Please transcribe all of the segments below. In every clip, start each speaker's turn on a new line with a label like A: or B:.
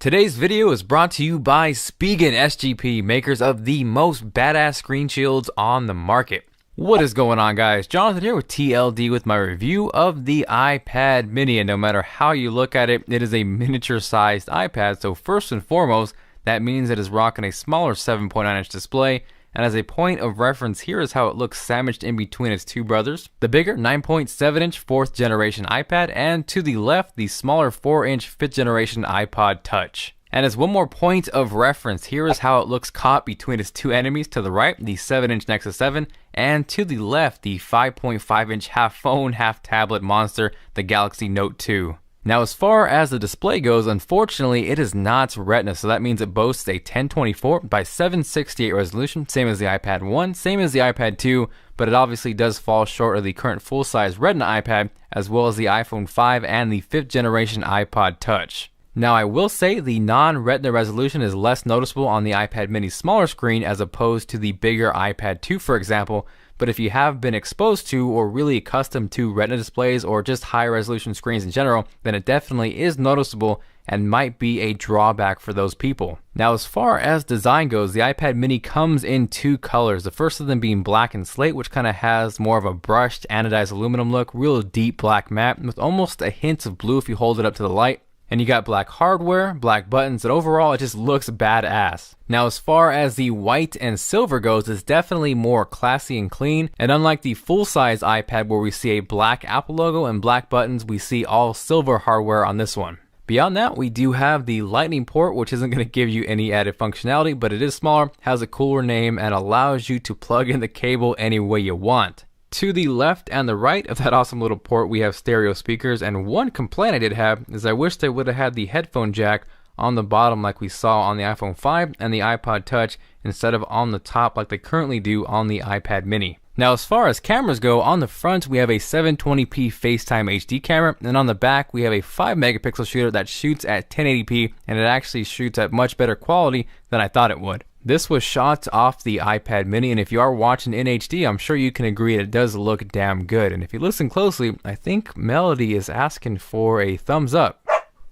A: Today's video is brought to you by Spigen SGP, makers of the most badass screen shields on the market. What is going on, guys? Jonathan here with TLD with my review of the iPad mini, and no matter how you look at it, it is a miniature sized iPad. So first and foremost, that means it is rocking a smaller 7.9 inch display, and as a point of reference, here is how it looks sandwiched in between its two brothers. The bigger 9.7 inch 4th generation iPad, and to the left, the smaller 4 inch 5th generation iPod Touch. And as one more point of reference, here is how it looks caught between its two enemies. To the right, the 7 inch Nexus 7, and to the left, the 5.5 inch half phone, half tablet monster, the Galaxy Note 2. Now, as far as the display goes, unfortunately, it is not Retina, so that means it boasts a 1024 by 768 resolution, same as the iPad 1, same as the iPad 2, but it obviously does fall short of the current full-size Retina iPad, as well as the iPhone 5 and the 5th generation iPod Touch. Now, I will say the non-Retina resolution is less noticeable on the iPad mini's smaller screen as opposed to the bigger iPad 2, for example, but if you have been exposed to or really accustomed to Retina displays or just high resolution screens in general, then it definitely is noticeable and might be a drawback for those people. Now, as far as design goes, the iPad mini comes in two colors, the first of them being black and slate, which kind of has more of a brushed anodized aluminum look, real deep black matte with almost a hint of blue if you hold it up to the light. And you got black hardware, black buttons, and overall it just looks badass. Now, as far as the white and silver goes, it's definitely more classy and clean, and unlike the full-size iPad where we see a black Apple logo and black buttons, we see all silver hardware on this one. Beyond that, we do have the Lightning port, which isn't going to give you any added functionality, but it is smaller, has a cooler name, and allows you to plug in the cable any way you want. To the left and the right of that awesome little port, we have stereo speakers, and one complaint I did have is I wish they would have had the headphone jack on the bottom like we saw on the iPhone 5 and the iPod Touch instead of on the top like they currently do on the iPad mini. Now, as far as cameras go, on the front we have a 720p FaceTime HD camera, and on the back we have a 5 megapixel shooter that shoots at 1080p, and it actually shoots at much better quality than I thought it would. This was shot off the iPad mini, and if you are watching in HD, I'm sure you can agree it does look damn good. And if you listen closely, I think Melody is asking for a thumbs up.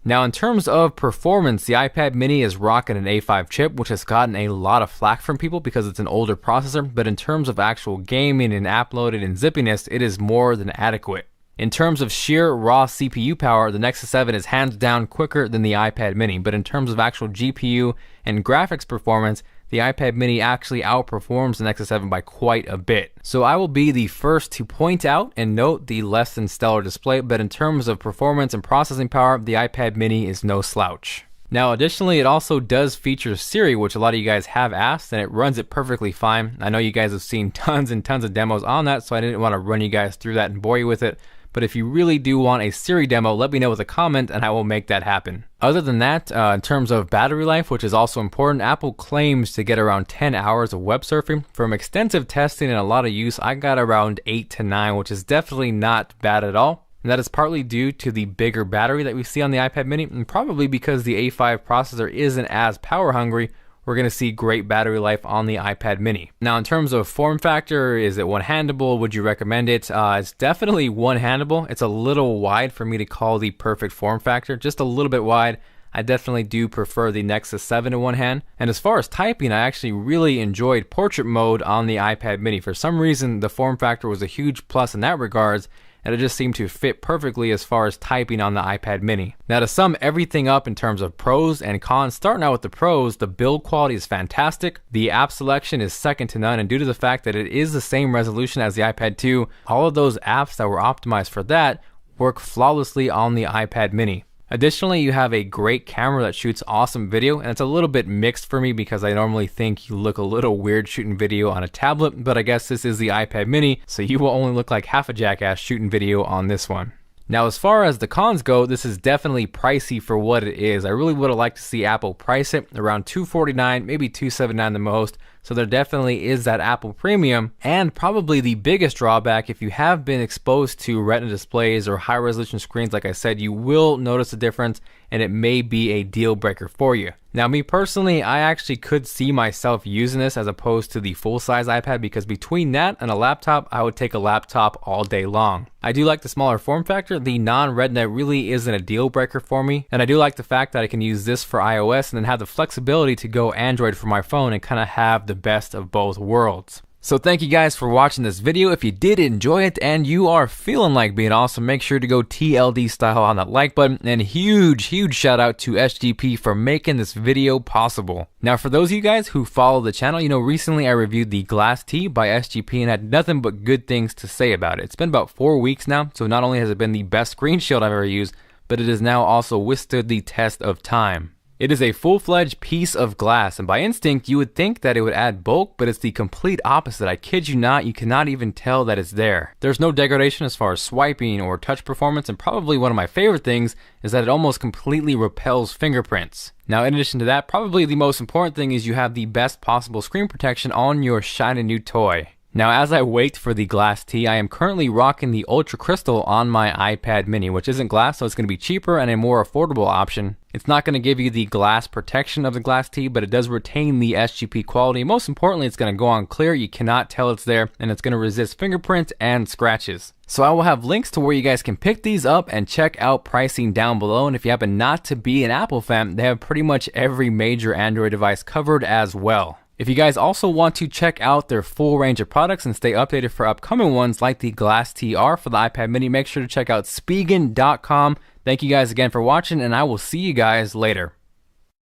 A: Now, in terms of performance, the iPad mini is rocking an A5 chip, which has gotten a lot of flack from people because it's an older processor, but in terms of actual gaming and app loaded and zippiness, it is more than adequate. In terms of sheer raw CPU power, the Nexus 7 is hands down quicker than the iPad mini, but in terms of actual GPU and graphics performance, the iPad mini actually outperforms the Nexus 7 by quite a bit. So I will be the first to point out and note the less than stellar display, but in terms of performance and processing power, the iPad mini is no slouch. Now, additionally, it also does feature Siri, which a lot of you guys have asked, and it runs it perfectly fine. I know you guys have seen tons and tons of demos on that, so I didn't want to run you guys through that and bore you with it. But if you really do want a Siri demo, let me know with a comment and I will make that happen. Other than that, in terms of battery life, which is also important, Apple claims to get around 10 hours of web surfing. From extensive testing and a lot of use, I got around 8 to 9, which is definitely not bad at all. And that is partly due to the bigger battery that we see on the iPad mini, and probably because the A5 processor isn't as power hungry. We're going to see great battery life on the iPad mini. Now, in terms of form factor, is it one-handable? Would you recommend it? It's definitely one-handable. It's a little wide for me to call the perfect form factor, just a little bit wide. I definitely do prefer the Nexus 7 in one hand. And as far as typing, I actually really enjoyed portrait mode on the iPad mini. For some reason, the form factor was a huge plus in that regards, and it just seemed to fit perfectly as far as typing on the iPad mini. Now, to sum everything up in terms of pros and cons, starting out with the pros, the build quality is fantastic. The app selection is second to none, and due to the fact that it is the same resolution as the iPad 2, all of those apps that were optimized for that work flawlessly on the iPad mini. Additionally, you have a great camera that shoots awesome video, and it's a little bit mixed for me because I normally think you look a little weird shooting video on a tablet, but I guess this is the iPad mini, so you will only look like half a jackass shooting video on this one. Now, as far as the cons go, this is definitely pricey for what it is. I really would have liked to see Apple price it around $249, maybe $279 the most. So there definitely is that Apple premium. And probably the biggest drawback, if you have been exposed to Retina displays or high resolution screens, like I said, you will notice a difference. and it may be a deal breaker for you. Now, me personally, I actually could see myself using this as opposed to the full-size iPad, because between that and a laptop, I would take a laptop all day long. I do like the smaller form factor. The non-Retina really isn't a deal breaker for me, and I do like the fact that I can use this for iOS and then have the flexibility to go Android for my phone and kind of have the best of both worlds. So thank you guys for watching this video. If you did enjoy it and you are feeling like being awesome, make sure to go TLD style on that like button, and huge shout out to SGP for making this video possible. Now, for those of you guys who follow the channel, you know, recently I reviewed the Glass T by SGP and had nothing but good things to say about it. It's been about 4 weeks now, so not only has it been the best screen shield I've ever used, but it has now also withstood the test of time. It is a full-fledged piece of glass, and by instinct you would think that it would add bulk, but it's the complete opposite. I kid you not, you cannot even tell that it's there. There's no degradation as far as swiping or touch performance, and probably one of my favorite things is that it almost completely repels fingerprints. Now, in addition to that, probably the most important thing is you have the best possible screen protection on your shiny new toy. Now, as I wait for the Glass T, I am currently rocking the Ultra Crystal on my iPad mini, which isn't glass, so it's going to be cheaper and a more affordable option. It's not going to give you the glass protection of the Glass T, but it does retain the SGP quality. Most importantly, it's going to go on clear. You cannot tell it's there, and it's going to resist fingerprints and scratches. So I will have links to where you guys can pick these up and check out pricing down below. And if you happen not to be an Apple fan, they have pretty much every major Android device covered as well. If you guys also want to check out their full range of products and stay updated for upcoming ones like the Glass TR for the iPad mini, make sure to check out Spigen.com. Thank you guys again for watching, and I will see you guys later.